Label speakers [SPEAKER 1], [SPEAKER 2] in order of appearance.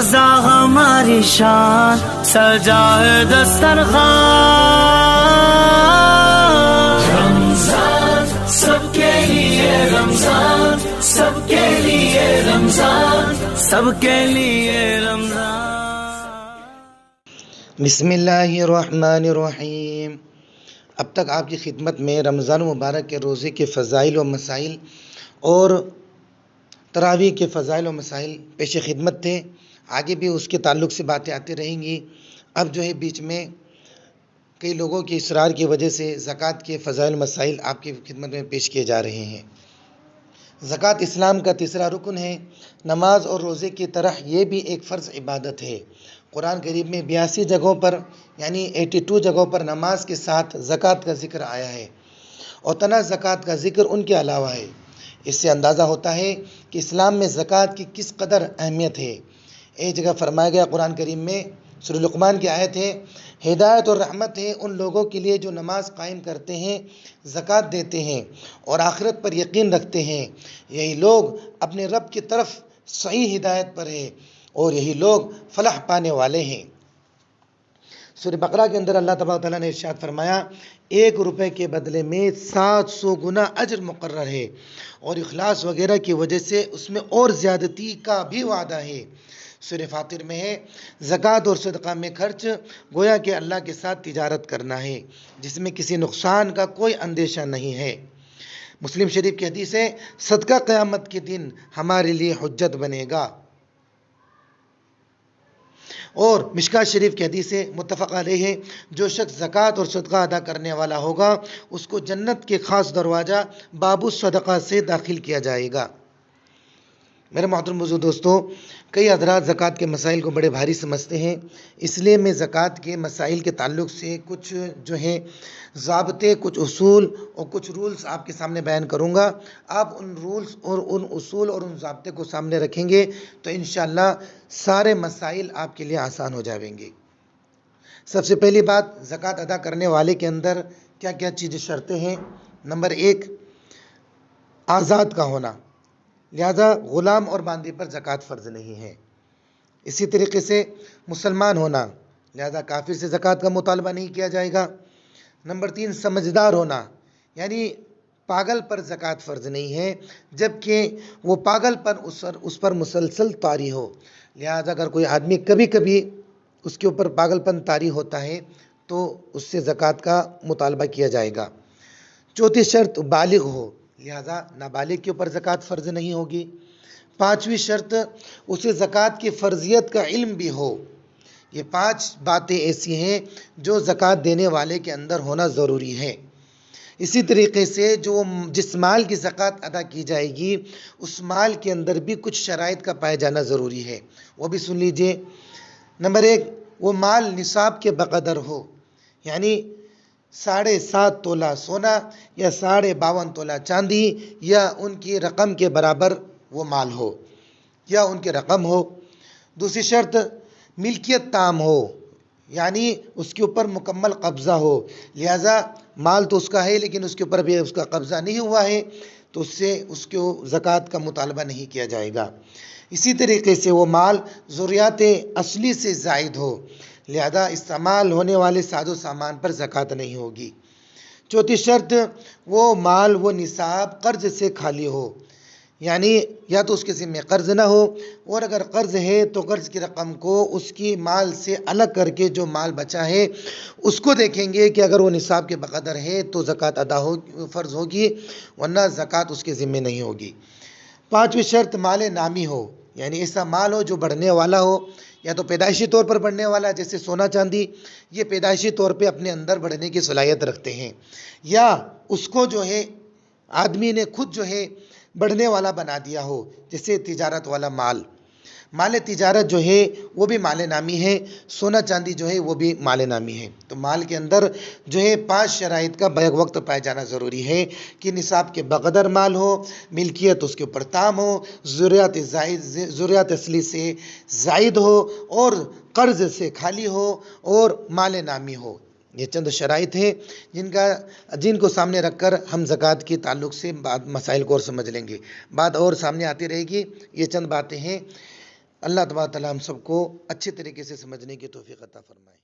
[SPEAKER 1] रोजा हमारी शान, सजा है दस्तरखान। रमजान सबके लिए रमजान, सबके लिए रमजान, सबके लिए रमजान।
[SPEAKER 2] बिस्मिल्लाहिर्रहमानिर्रहीम। अब तक आपकी खिदमत में रमज़ान मुबारक के रोज़े के फ़ज़ाइल व मसाइल और तरावीह के फ़ज़ाइल व मसाइल पेश खिदमत थे। आगे भी उसके ताल्लुक़ से बातें आती रहेंगी। अब जो है बीच में कई लोगों के इसरार की वजह से ज़कात के फ़ज़ाइल मसाइल आपकी खिदमत में पेश किए जा रहे हैं। ज़कात इस्लाम का तीसरा रुकन है। नमाज और रोज़े की तरह ये भी एक फ़र्ज़ इबादत है। कुरान करीम में 82 जगहों पर यानी 82 जगहों पर नमाज के साथ ज़कात का ज़िक्र आया है और तना ज़कात का ज़िक्र उनके अलावा है। इससे अंदाज़ा होता है कि इस्लाम में ज़कात की किस कदर अहमियत है। एक जगह फरमाया गया कुरान करीम में, सूरह लुक़मान की आयत है, हिदायत और रहमत है उन लोगों के लिए जो नमाज कायम करते हैं, ज़कात देते हैं और आखिरत पर यकीन रखते हैं। यही लोग अपने रब की तरफ सही हिदायत पर है और यही लोग फलाह पाने वाले हैं। सूरह बकरा के अंदर अल्लाह तबारक व तआला ने इरशाद फरमाया, 1 रुपए के बदले में 700 गुना अजर मुकर्रर है और इखलास वगैरह की वजह से उसमें और ज़्यादती का भी वादा है। सूरह फातिर में है, ज़कात और सदक़ा में खर्च गोया कि अल्लाह के साथ तिजारत करना है जिसमें किसी नुकसान का कोई अंदेशा नहीं है। मुस्लिम शरीफ की हदीस है, सदका क़यामत के दिन हमारे लिए हुज्जत बनेगा। और मिशकात शरीफ की हदीस है, मुत्तफ़क़ अलैह है, जो शख्स ज़कात और सदका अदा करने वाला होगा उसको जन्नत के ख़ास दरवाज़ा बाबु सदक़ा से दाखिल किया जाएगा। मेरे मोहतरम बुज़ुर्ग दोस्तों, कई हज़रात ज़कात के मसाइल को बड़े भारी समझते हैं, इसलिए मैं ज़कात के मसाइल के ताल्लुक़ से कुछ जो हैं ज़ाब्ते, कुछ उसूल और कुछ रूल्स आपके सामने बयान करूँगा। आप उन रूल्स और उन उसूल और उन ज़ाब्ते को सामने रखेंगे तो इंशाअल्लाह सारे मसाइल आपके लिए आसान हो जाएंगे। सबसे पहली बात, ज़कात अदा करने वाले के अंदर क्या क्या चीज़ें शर्तें हैं। नंबर 1, आज़ाद का होना, लिहाजा ग़ुलाम और बांदी पर ज़कात फ़र्ज़ नहीं है। इसी तरीके से मुसलमान होना, लिहाजा काफिर से ज़कात का मुतालबा नहीं किया जाएगा। नंबर 3, समझदार होना, यानी पागल पर ज़कात फ़र्ज़ नहीं है जबकि वो पागल पर उस पर मुसलसल तारी हो। लिहाजा अगर कोई आदमी कभी कभी उसके ऊपर पागलपन तारी होता है तो उससे ज़कात का मुतालबा किया जाएगा। चौथी शर्त, बालिग हो, लिहाजा नाबालिग के ऊपर ज़कात फ़र्ज़ नहीं होगी। 5वीं शर्त, उसे ज़कात की फ़र्ज़ियत का इल्म भी हो। ये 5 बातें ऐसी हैं जो ज़कात देने वाले के अंदर होना ज़रूरी है। इसी तरीके से जिस माल की ज़कात अदा की जाएगी उस माल के अंदर भी कुछ शराइत का पाया जाना ज़रूरी है, वो भी सुन लीजिए। नंबर 1, वो माल निसाब के बक़दर हो, यानी 7.5 तोला सोना या 52.5 तोला चांदी या उनकी रकम के बराबर वो माल हो या उनकी रकम हो। दूसरी शर्त, मिल्कियत ताम हो, यानी उसके ऊपर मुकम्मल कब्ज़ा हो। लिहाजा माल तो उसका है लेकिन उसके ऊपर भी उसका कब्ज़ा नहीं हुआ है तो उससे उसको ज़कात का मुतालबा नहीं किया जाएगा। इसी तरीके से वो माल ज़रूरियात असली से ज़ायद हो, लिहाजा इस्तेमाल होने वाले साजो सामान पर ज़कात नहीं होगी। चौथी शर्त, वो माल वो निसाब कर्ज़ से खाली हो, यानी या तो उसके ज़िम्मे कर्ज़ ना हो और अगर कर्ज़ है तो कर्ज़ की रकम को उसकी माल से अलग करके जो माल बचा है उसको देखेंगे कि अगर वो निसाब के बक़दर है तो ज़कात अदा हो फ़र्ज़ होगी, वरना ज़कात उसके ज़िम्मे नहीं होगी। 5वीं शर्त, माल नामी हो, यानी ऐसा माल हो जो बढ़ने वाला हो, या तो पैदाइशी तौर पर बढ़ने वाला, जैसे सोना चांदी ये पैदाइशी तौर पे अपने अंदर बढ़ने की सलाहियत रखते हैं, या उसको जो है आदमी ने खुद जो है बढ़ने वाला बना दिया हो, जैसे तिजारत वाला माल। माल तिजारत जो है वो भी माल नामी है, सोना चांदी जो है वो भी माल नामी है। तो माल के अंदर जो है 5 शराइत का बैक वक्त पाया जाना ज़रूरी है कि निसाब के बक़दर माल हो, मिल्कियत उसके ऊपर ताम हो, ज़रूरियात असली से ज़ायद हो और कर्ज़ से खाली हो और माल नामी हो। ये चंद शराइत हैं जिनको सामने रखकर हम ज़कात के ताल्लुक़ से मसाइल को और समझ लेंगे। बात और सामने आती रहेगी। ये चंद बातें हैं। اللہ تبارک و تعالیٰ ہم سب کو اچھے طریقے سے سمجھنے کی توفیق عطا فرمائے.